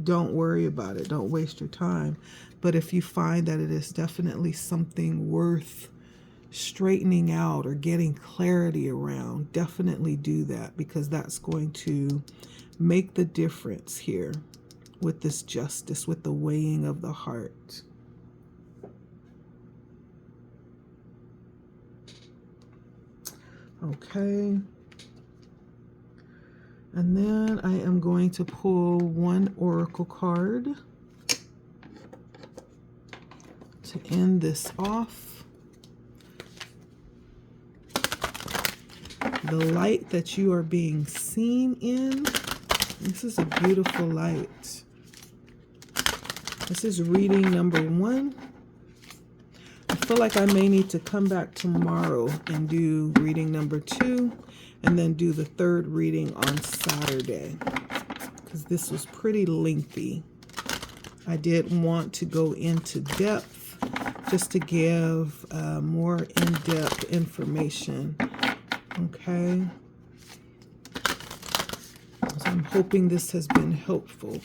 don't worry about it. Don't waste your time. But if you find that it is definitely something worth straightening out or getting clarity around, definitely do that, because that's going to make the difference here with this justice, with the weighing of the heart. Okay. And then I am going to pull one oracle card to end this off. The light that you are being seen in. This is a beautiful light. This is reading number 1. I feel like I may need to come back tomorrow and do reading number 2, and then do the third reading on Saturday, because this was pretty lengthy. I did want to go into depth just to give more in-depth information. Okay. So I'm hoping this has been helpful.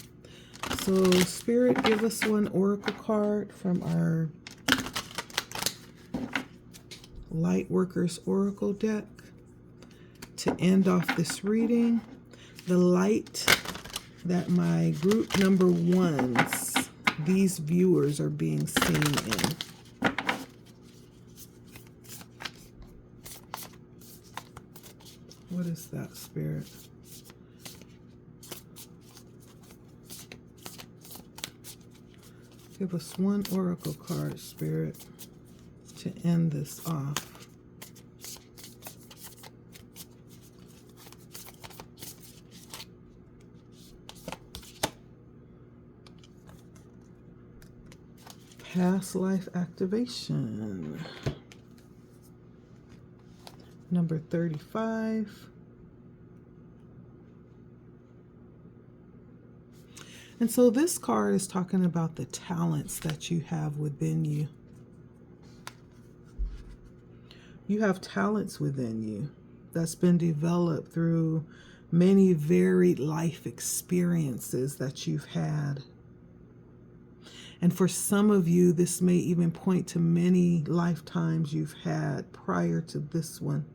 So Spirit, give us one oracle card from our Lightworkers Oracle deck to end off this reading. The light that my group number 1s, these viewers, are being seen in. What is that, Spirit? Give us one oracle card, Spirit, to end this off. Past life activation. Number 35. And so this card is talking about the talents that you have within you. You have talents within you that's been developed through many varied life experiences that you've had. And for some of you, this may even point to many lifetimes you've had prior to this one.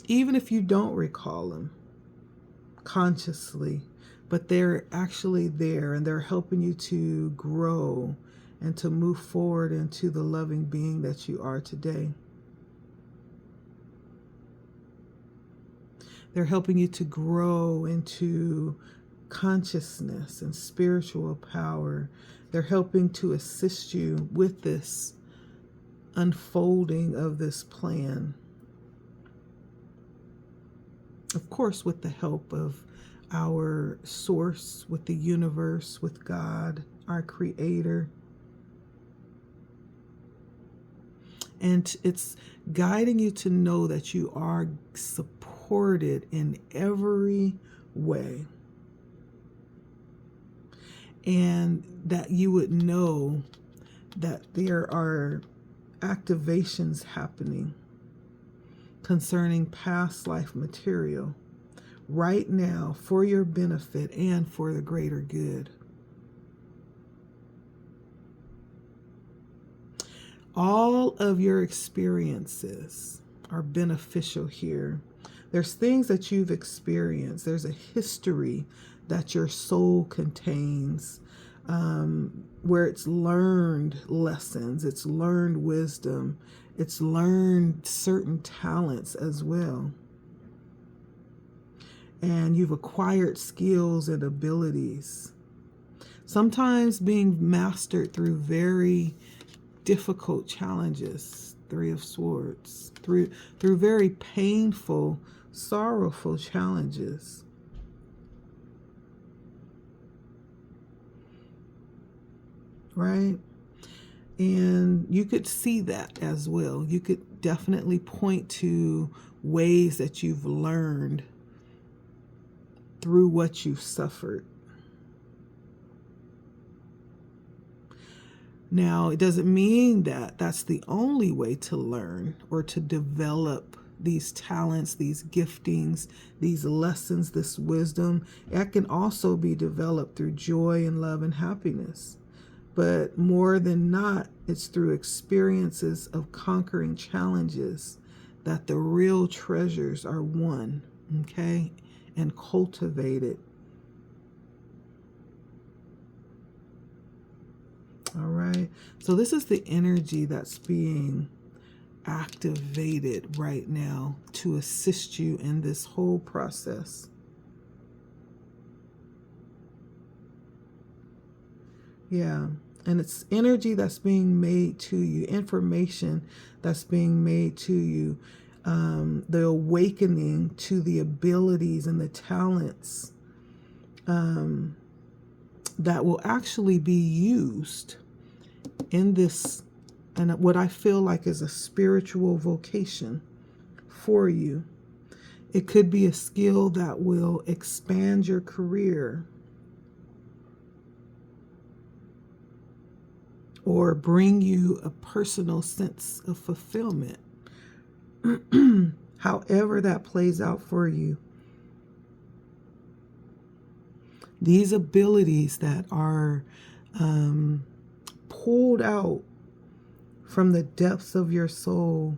Even if you don't recall them consciously, but they're actually there and they're helping you to grow and to move forward into the loving being that you are today. They're helping you to grow into consciousness and spiritual power. They're helping to assist you with this unfolding of this plan. Of course, with the help of our source, with the universe, with God, our creator. And it's guiding you to know that you are supported in every way. And that you would know that there are activations happening concerning past life material right now for your benefit and for the greater good. All of your experiences are beneficial here. There's things that you've experienced. There's a history that your soul contains, where it's learned lessons, it's learned wisdom, it's learned certain talents as well. And you've acquired skills and abilities, sometimes being mastered through very difficult challenges, Three of Swords, through very painful, sorrowful challenges. Right? And you could see that as well. You could definitely point to ways that you've learned through what you've suffered. Now, it doesn't mean that that's the only way to learn or to develop these talents, these giftings, these lessons, this wisdom. It can also be developed through joy and love and happiness. But more than not, it's through experiences of conquering challenges that the real treasures are won, okay, and cultivated. All right. So this is the energy that's being activated right now to assist you in this whole process. Yeah. And it's energy that's being made to you, information that's being made to you, the awakening to the abilities and the talents that will actually be used in this, and what I feel like is a spiritual vocation for you. It could be a skill that will expand your career or bring you a personal sense of fulfillment. However that plays out for you. These abilities that are pulled out from the depths of your soul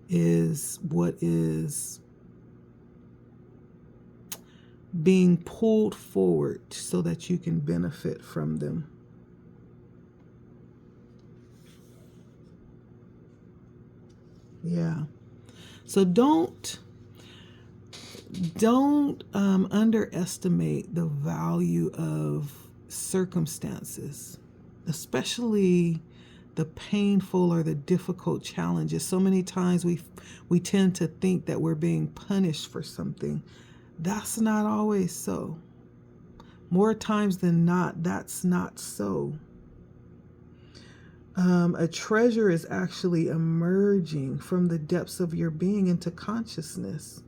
is what is being pulled forward so that you can benefit from them. Yeah. So don't underestimate the value of circumstances, especially the painful or the difficult challenges. So many times we tend to think that we're being punished for something. That's not always so. More times than not, that's not so. A treasure is actually emerging from the depths of your being into consciousness.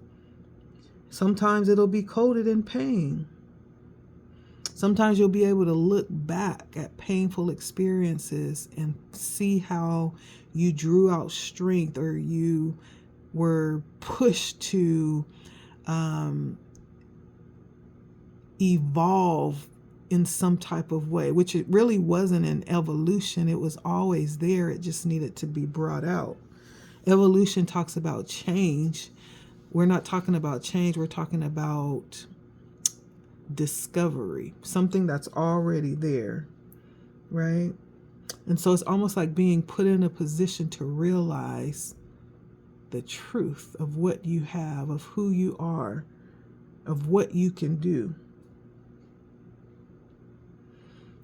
Sometimes it'll be coated in pain. Sometimes you'll be able to look back at painful experiences and see how you drew out strength, or you were pushed to evolve in some type of way, which it really wasn't an evolution. It was always there. It just needed to be brought out. Evolution talks about change. We're not talking about change. We're talking about discovery, something that's already there, right? And so it's almost like being put in a position to realize the truth of what you have, of who you are, of what you can do.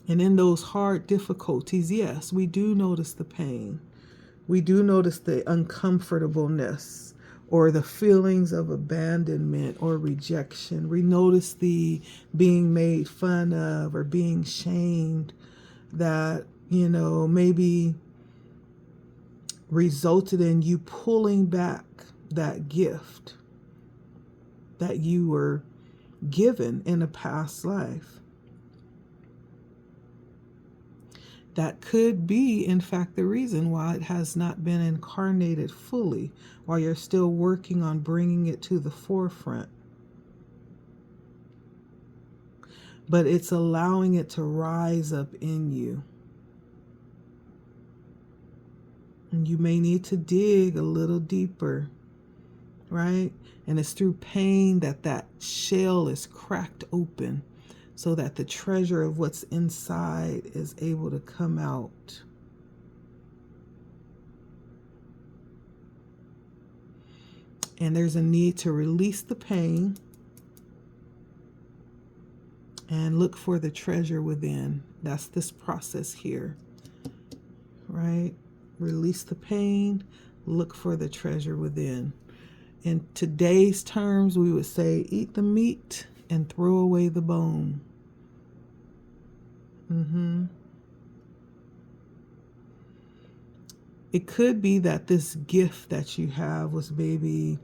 And in those hard difficulties, yes, we do notice the pain. We do notice the uncomfortableness or the feelings of abandonment or rejection. We notice the being made fun of or being shamed that, maybe resulted in you pulling back that gift that you were given in a past life. That could be, in fact, the reason why it has not been incarnated fully, while you're still working on bringing it to the forefront. But it's allowing it to rise up in you. And you may need to dig a little deeper, right? And it's through pain that shell is cracked open, so that the treasure of what's inside is able to come out. And there's a need to release the pain and look for the treasure within. That's this process here, right? Release the pain, look for the treasure within. In today's terms, we would say, eat the meat and throw away the bone. It could be that this gift that you have was maybe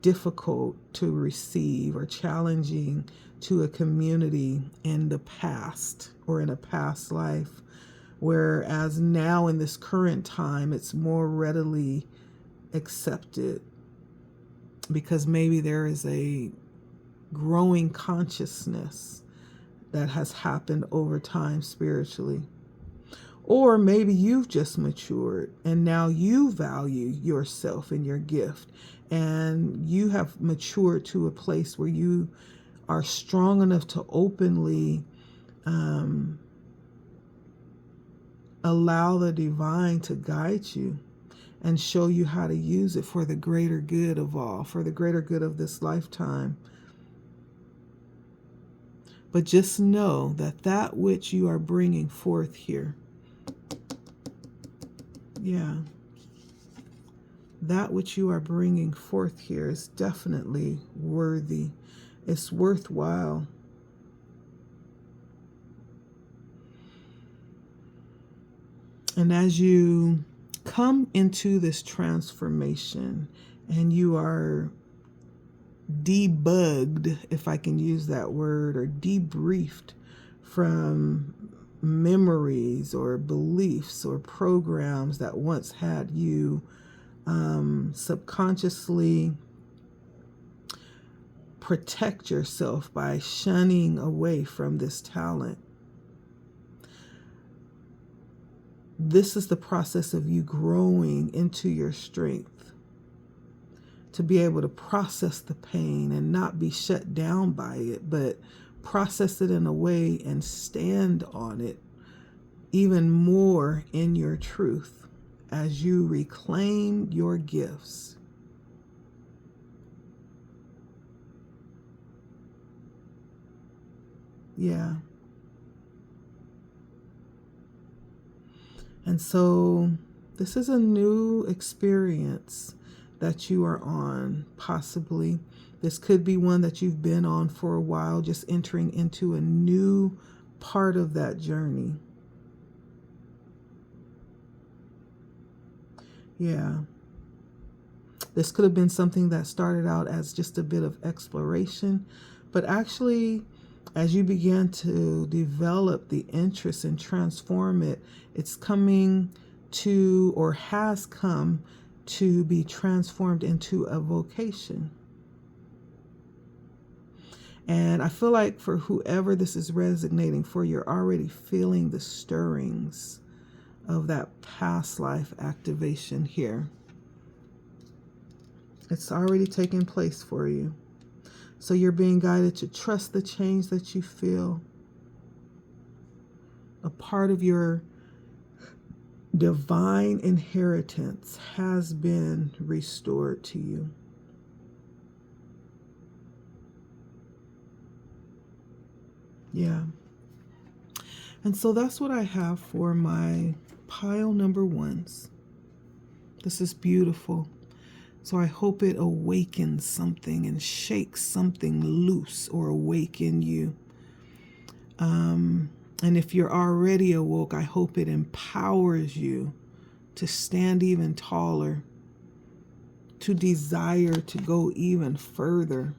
difficult to receive or challenging to a community in the past or in a past life, whereas now in this current time, it's more readily accepted because maybe there is a growing consciousness that has happened over time spiritually. Or maybe you've just matured and now you value yourself and your gift, and you have matured to a place where you are strong enough to openly allow the divine to guide you and show you how to use it for the greater good of all, for the greater good of this lifetime. But just know that that which you are bringing forth here, that which you are bringing forth here is definitely worthy. It's worthwhile. And as you come into this transformation and you are debugged, if I can use that word, or debriefed from memories or beliefs or programs that once had you subconsciously protect yourself by shunning away from this talent. This is the process of you growing into your strength to be able to process the pain and not be shut down by it, but process it in a way and stand on it even more in your truth as you reclaim your gifts. Yeah. And so this is a new experience that you are on, possibly. This could be one that you've been on for a while, just entering into a new part of that journey. Yeah. This could have been something that started out as just a bit of exploration, but actually, as you begin to develop the interest and transform it, it's coming to, or has come to, be transformed into a vocation. And I feel like for whoever this is resonating for, you're already feeling the stirrings of that past life activation here. It's already taking place for you. So you're being guided to trust the change that you feel. A part of your divine inheritance has been restored to you. Yeah. And so that's what I have for my pile number ones. This is beautiful. So I hope it awakens something and shakes something loose or awaken you. And if you're already awoke, I hope it empowers you to stand even taller, to desire to go even further.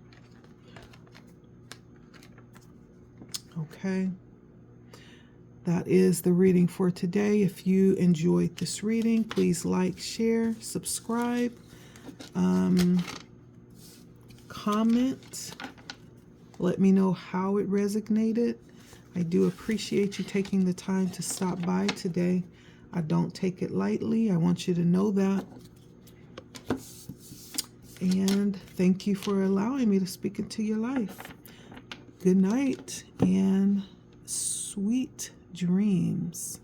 Okay. That is the reading for today. If you enjoyed this reading, please like, share, subscribe, comment. Let me know how it resonated. I do appreciate you taking the time to stop by today. I don't take it lightly. I want you to know that. And thank you for allowing me to speak into your life. Good night and sweet dreams.